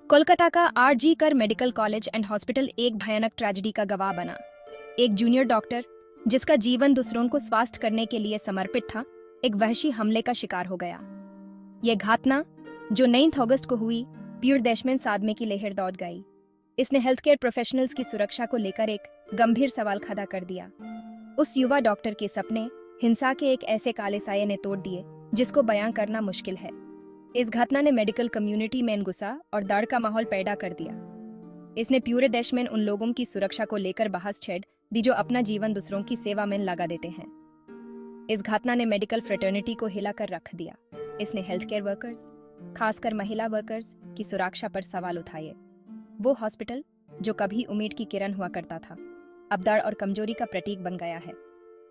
कोलकाता का आरजी कर medical college and hospital एक भयानक ट्रेजेडी का गवाह बना। एक जूनियर डॉक्टर जिसका जीवन दूसरों को स्वास्थ्य करने के लिए समर्पित था, एक वहशी हमले का शिकार हो गया। यह घटना जो 9 अगस्त को हुई, पूरे देश में सदमे की लहर दौड़ गई। इसने हेल्थ केयर प्रोफेशनल्स की सुरक्षा को लेकर एक गंभीर सवाल खड़ा कर दिया। उस युवा डॉक्टर के सपने हिंसा के एक ऐसे काले साये ने तोड़ दिए जिसको बयां करना मुश्किल है। इस घटना ने मेडिकल कम्युनिटी में गुस्सा और डर का माहौल पैदा कर दिया। इसने पूरे देश में उन लोगों की सुरक्षा को लेकर बहस छेड़ दी जो अपना जीवन दूसरों की सेवा में लगा देते हैं। इस घटना ने मेडिकल फ्रेटर्निटी को हिलाकर रख दिया। इसने हेल्थ केयर वर्कर्स, खासकर महिला वर्कर्स की सुरक्षा पर सवाल उठाए। वो हॉस्पिटल जो कभी उम्मीद की किरण हुआ करता था, अब डर और कमजोरी का प्रतीक बन गया है।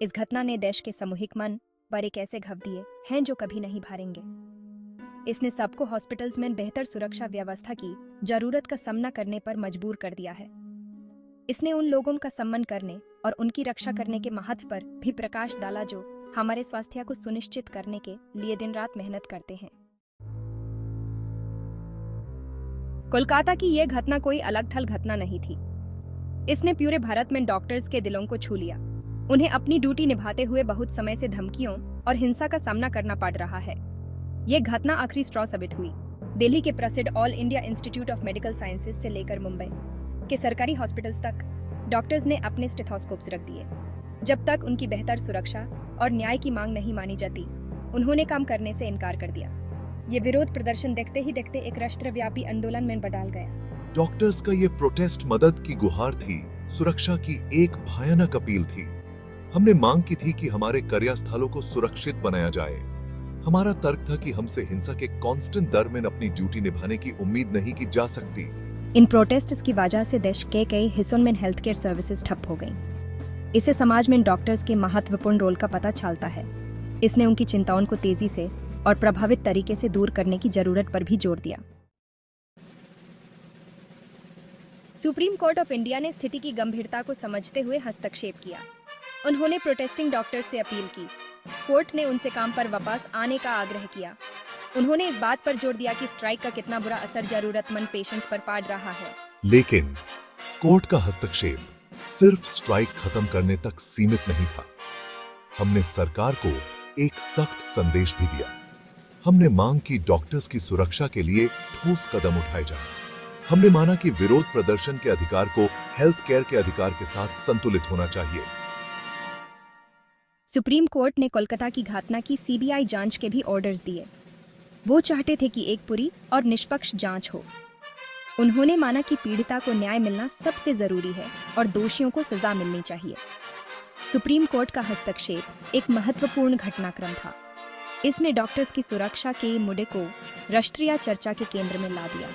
इस घटना ने देश के सामूहिक मन पर एक ऐसे घाव दिए हैं जो कभी नहीं भरेंगे। इसने सबको हॉस्पिटल्स में बेहतर सुरक्षा व्यवस्था की जरूरत का सामना करने पर मजबूर कर दिया है। इसने उन लोगों का सम्मान करने और उनकी रक्षा करने के महत्व पर भी प्रकाश डाला जो हमारे स्वास्थ्य को सुनिश्चित करने के लिए दिन रात मेहनत करते हैं। कोलकाता की यह घटना कोई अलग थल घटना नहीं थी। इसने पूरे भारत में डॉक्टर्स के दिलों को छू लिया। उन्हें अपनी ड्यूटी निभाते हुए बहुत समय से धमकियों और हिंसा का सामना करना पड़ रहा है। यह घटना आखिरी स्ट्रॉ साबित हुई। दिल्ली के प्रसिद्ध all India institute of medical sciences से लेकर मुंबई के सरकारी हॉस्पिटल्स तक डॉक्टर्स ने अपने स्टेथोस्कोप्स रख दिए। जब तक उनकी बेहतर सुरक्षा और न्याय की मांग नहीं मानी जाती, उन्होंने काम करने से इनकार कर दिया। ये विरोध प्रदर्शन देखते ही देखते एक राष्ट्रव्यापी आंदोलन में बदल गया। डॉक्टर्स का ये प्रोटेस्ट मदद की गुहार थी, सुरक्षा की एक भयानक अपील थी। हमने मांग की थी कि हमारे कार्यस्थलों को सुरक्षित बनाया जाए। हमारा तर्क था कि हमसे हिंसा के कांस्टेंट दर में अपनी ड्यूटी निभाने की उम्मीद नहीं की जा सकती। इन प्रोटेस्ट्स की वजह से देश के कई हिस्सों में हेल्थ केयर सर्विसेज ठप हो गईं। इससे समाज में डॉक्टर्स के महत्वपूर्ण रोल का पता चलता है। इसने उनकी चिंताओं को तेजी से और प्रभावित तरीके से दूर करने की जरूरत पर भी जोर दिया। सुप्रीम कोर्ट ऑफ इंडिया ने स्थिति की गंभीरता को समझते हुए हस्तक्षेप किया। उन्होंने प्रोटेस्टिंग डॉक्टर्स से अपील की। कोर्ट ने उनसे काम पर वापस आने का आग्रह किया। उन्होंने इस बात पर जोर दिया कि स्ट्राइक का कितना बुरा असर जरूरतमंद पेशेंट्स पर पड़ रहा है। लेकिन कोर्ट का हस्तक्षेप सिर्फ स्ट्राइक खत्म करने तक सीमित नहीं था। हमने सरकार को एक सख्त संदेश भी दिया। हमने मांग की डॉक्टर्स की सुरक्षा के लिए ठोस कदम उठाए जाएं। हमने माना कि विरोध प्रदर्शन के अधिकार को हेल्थ केयर के अधिकार के साथ संतुलित होना चाहिए। सुप्रीम कोर्ट ने कोलकाता की घटना की सीबीआई जांच के भी ऑर्डर्स दिए। वो चाहते थे कि एक पूरी और निष्पक्ष जांच हो। उन्होंने माना कि पीड़िता को न्याय मिलना सबसे जरूरी है और दोषियों को सजा मिलनी चाहिए। सुप्रीम कोर्ट का हस्तक्षेप एक महत्वपूर्ण घटनाक्रम था। इसने डॉक्टर्स की सुरक्षा के मुद्दे को राष्ट्रीय चर्चा के केंद्र में ला दिया।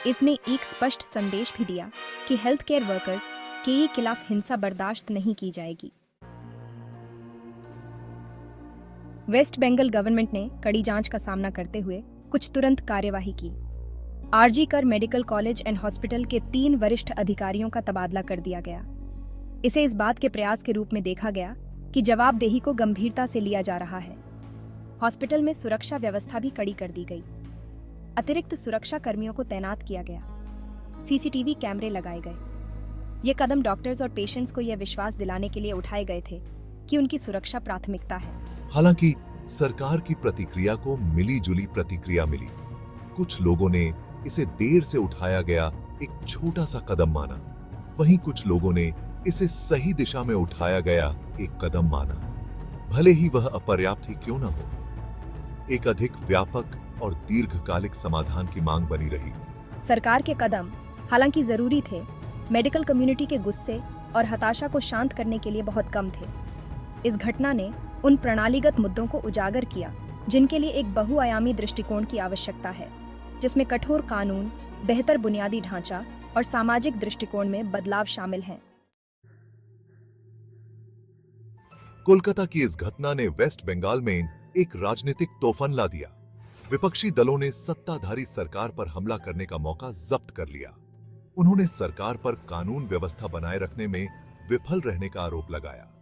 इसने एक स्पष्ट संदेश भी दिया कि हेल्थ केयर वर्कर्स के खिलाफ हिंसा बर्दाश्त नहीं की जाएगी। वेस्ट बंगाल गवर्नमेंट ने कड़ी जांच का सामना करते हुए कुछ तुरंत कार्यवाही की। आरजी कर मेडिकल कॉलेज एंड हॉस्पिटल के 3 वरिष्ठ अधिकारियों का तबादला कर दिया गया। इसे इस बात के प्रयास के रूप में देखा गया कि जवाबदेही को गंभीरता से लिया जा रहा है। हॉस्पिटल में सुरक्षा व्यवस्था भी कड़ी कर दी गई। अतिरिक्त सुरक्षा कर्मियों को तैनात किया गया। सीसीटीवी कैमरे लगाए गए। ये कदम डॉक्टर्स और पेशेंट्स को यह विश्वास दिलाने के लिए उठाए गए थे कि उनकी सुरक्षा प्राथमिकता है। हालांकि सरकार की प्रतिक्रिया को मिली जुली प्रतिक्रिया मिली। कुछ लोगों ने इसे देर से उठाया गया एक छोटा सा कदम माना, वहीं कुछ लोगों ने इसे सही दिशा में उठाया गया एक कदम माना, भले ही वह अपर्याप्त ही क्यों न हो। एक अधिक व्यापक और दीर्घकालिक समाधान की मांग बनी रही। सरकार के कदम हालांकि जरूरी थे, मेडिकल कम्युनिटी के गुस्से और हताशा को शांत करने के लिए बहुत कम थे। इस घटना ने उन प्रणालीगत मुद्दों को उजागर किया जिनके लिए एक बहुआयामी दृष्टिकोण की आवश्यकता है, जिसमें कठोर कानून, बेहतर बुनियादी ढांचा और सामाजिक दृष्टिकोण में बदलाव शामिल हैं। कोलकाता की इस घटना ने वेस्ट बंगाल में एक राजनीतिक तूफान ला दिया। विपक्षी दलों ने सत्ताधारी सरकार पर हमला करने का मौका जब्त कर लिया। उन्होंने सरकार पर कानून व्यवस्था बनाए रखने में विफल रहने का आरोप लगाया।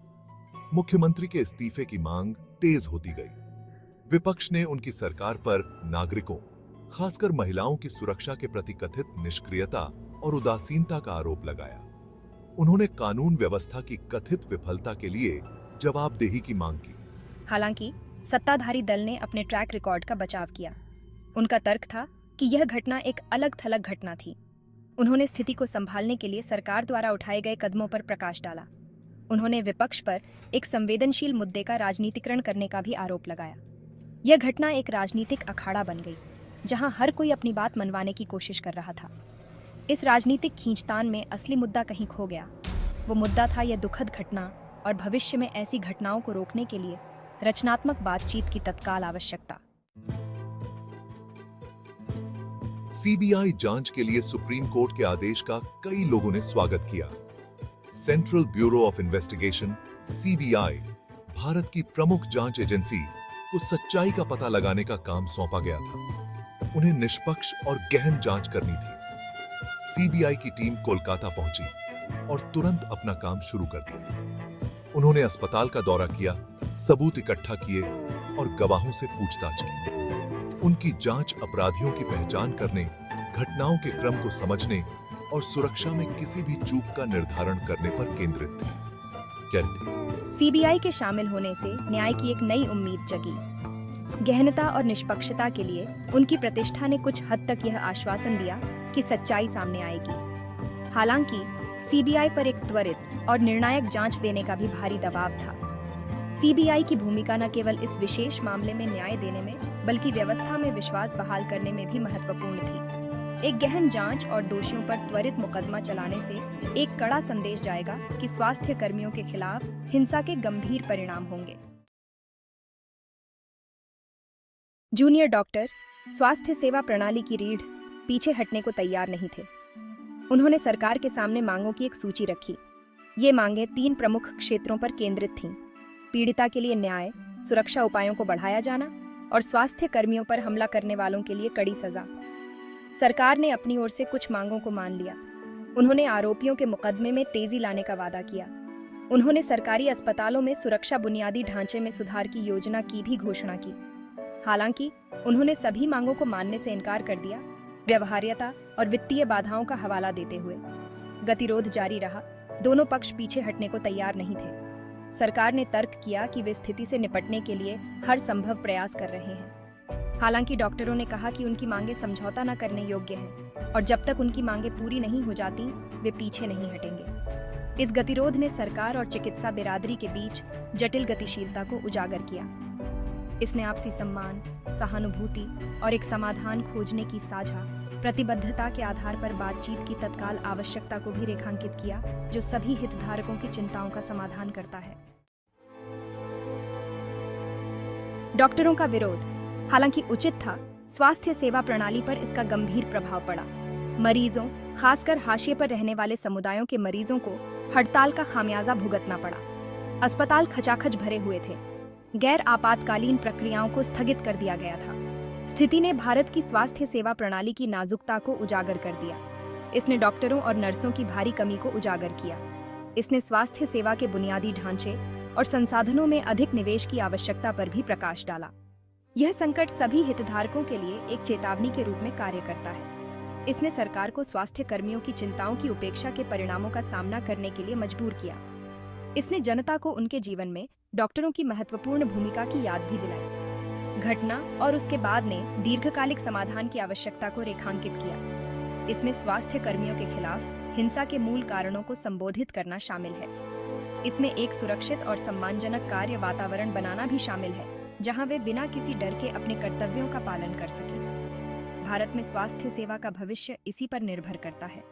मुख्यमंत्री के इस्तीफे की मांग तेज होती गई। विपक्ष ने उनकी सरकार पर नागरिकों, खासकर महिलाओं की सुरक्षा के प्रति कथित निष्क्रियता और उदासीनता का आरोप लगाया। उन्होंने कानून व्यवस्था की कथित विफलता के लिए जवाबदेही की मांग की। हालांकि सत्ताधारी दल ने अपने ट्रैक रिकॉर्ड का बचाव किया। उनका तर्क था कि यह घटना एक अलग थलग घटना थी। उन्होंने स्थिति को संभालने के लिए सरकार द्वारा उठाए गए कदमों पर प्रकाश डाला। उन्होंने विपक्ष पर एक संवेदनशील मुद्दे का राजनीतिकरण करने का भी आरोप लगाया। यह घटना एक राजनीतिक अखाड़ा बन गई, जहां हर कोई अपनी बात मनवाने की कोशिश कर रहा था। इस राजनीतिक खींचतान में असली मुद्दा कहीं खो गया। वो मुद्दा था यह दुखद घटना और भविष्य में ऐसी घटनाओं को रोकने के लिए रचनात्मक बातचीत की तत्काल आवश्यकता। सीबीआई जांच के लिए सुप्रीम कोर्ट के आदेश का कई लोगों ने स्वागत किया। Central bureau of investigation CBI, Bharat की प्रमुख जांच एजेंसी को सच्चाई का पता लगाने का काम सौंपा गया था। उन्हें निष्पक्ष और गहन जांच करनी थी। सीबीआई की टीम कोलकाता पहुंची और तुरंत अपना काम शुरू कर दिया। उन्होंने अस्पताल का दौरा किया, सबूत इकट्ठा किए और गवाहों से पूछताछ की। उनकी जांच अपराधियों की पहचान करने, घटनाओं के क्रम को समझने और सुरक्षा में किसी भी चूक का निर्धारण करने पर केंद्रित थी। सीबीआई के शामिल होने से न्याय की एक नई उम्मीद जगी। गहनता और निष्पक्षता के लिए उनकी प्रतिष्ठा ने कुछ हद तक यह आश्वासन दिया कि सच्चाई सामने आएगी। हालांकि सीबीआई पर एक त्वरित और निर्णायक जांच देने का भी भारी दबाव था। सीबीआई की भूमिका न केवल इस विशेष मामले में न्याय देने में, बल्कि व्यवस्था में विश्वास बहाल करने में भी महत्वपूर्ण थी। एक गहन जांच और दोषियों पर त्वरित मुकदमा चलाने से एक कड़ा संदेश जाएगा कि स्वास्थ्य कर्मियों के खिलाफ हिंसा के गंभीर परिणाम होंगे। जूनियर डॉक्टर स्वास्थ्य सेवा प्रणाली की रीढ़ पीछे हटने को तैयार नहीं थे। उन्होंने सरकार के सामने मांगों की एक सूची रखी। ये मांगें 3 प्रमुख क्षेत्रों पर केंद्रित थीं: पीड़िता के लिए न्याय, सुरक्षा उपायों को बढ़ाया जाना और स्वास्थ्य कर्मियों पर हमला करने वालों के लिए कड़ी सजा। सरकार ने अपनी ओर से कुछ मांगों को मान लिया। उन्होंने आरोपियों के मुकदमे में तेजी लाने का वादा किया। उन्होंने सरकारी अस्पतालों में सुरक्षा बुनियादी ढांचे में सुधार की योजना की भी घोषणा की। हालांकि उन्होंने सभी मांगों को मानने से इनकार कर दिया, व्यवहार्यता और वित्तीय बाधाओं का हवाला देते हुए। गतिरोध जारी रहा। दोनों पक्ष पीछे हटने को तैयार नहीं थे। सरकार ने तर्क किया कि वे स्थिति से निपटने के लिए हर संभव प्रयास कर रहे हैं। हालांकि डॉक्टरों ने कहा कि उनकी मांगें समझौता न करने योग्य हैं और जब तक उनकी मांगें पूरी नहीं हो जाती, वे पीछे नहीं हटेंगे। इस गतिरोध ने सरकार और चिकित्सा बिरादरी के बीच जटिल गतिशीलता को उजागर किया। इसने आपसी सम्मान, सहानुभूति और एक समाधान खोजने की साझा प्रतिबद्धता के आधार पर बातचीत की तत्काल आवश्यकता को भी रेखांकित किया, जो सभी हितधारकों की चिंताओं का समाधान करता है। डॉक्टरों का विरोध, हालांकि उचित था, स्वास्थ्य सेवा प्रणाली पर इसका गंभीर प्रभाव पड़ा। मरीजों, खासकर हाशिए पर रहने वाले समुदायों के मरीजों को हड़ताल का खामियाजा भुगतना पड़ा। अस्पताल खचाखच भरे हुए थे। गैर आपातकालीन प्रक्रियाओं को स्थगित कर दिया गया था। स्थिति ने भारत की स्वास्थ्य सेवा प्रणाली की नाजुकता को उजागर कर दिया। इसने डॉक्टरों और नर्सों की भारी कमी को उजागर किया। इसने स्वास्थ्य सेवा के बुनियादी ढांचे और संसाधनों में अधिक निवेश की आवश्यकता पर भी प्रकाश डाला। यह संकट सभी हितधारकों के लिए एक चेतावनी के रूप में कार्य करता है। इसने सरकार को स्वास्थ्य कर्मियों की चिंताओं की उपेक्षा के परिणामों का सामना करने के लिए मजबूर किया। इसने जनता को उनके जीवन में डॉक्टरों की महत्वपूर्ण भूमिका की याद भी दिलाई। घटना और उसके बाद ने दीर्घकालिक समाधान की आवश्यकता को रेखांकित किया। इसमें स्वास्थ्य कर्मियों के खिलाफ हिंसा के मूल कारणों को संबोधित करना शामिल है। इसमें एक सुरक्षित और सम्मानजनक कार्य वातावरण बनाना भी शामिल है, जहां वे बिना किसी डर के अपने कर्तव्यों का पालन कर सकें। भारत में स्वास्थ्य सेवा का भविष्य इसी पर निर्भर करता है।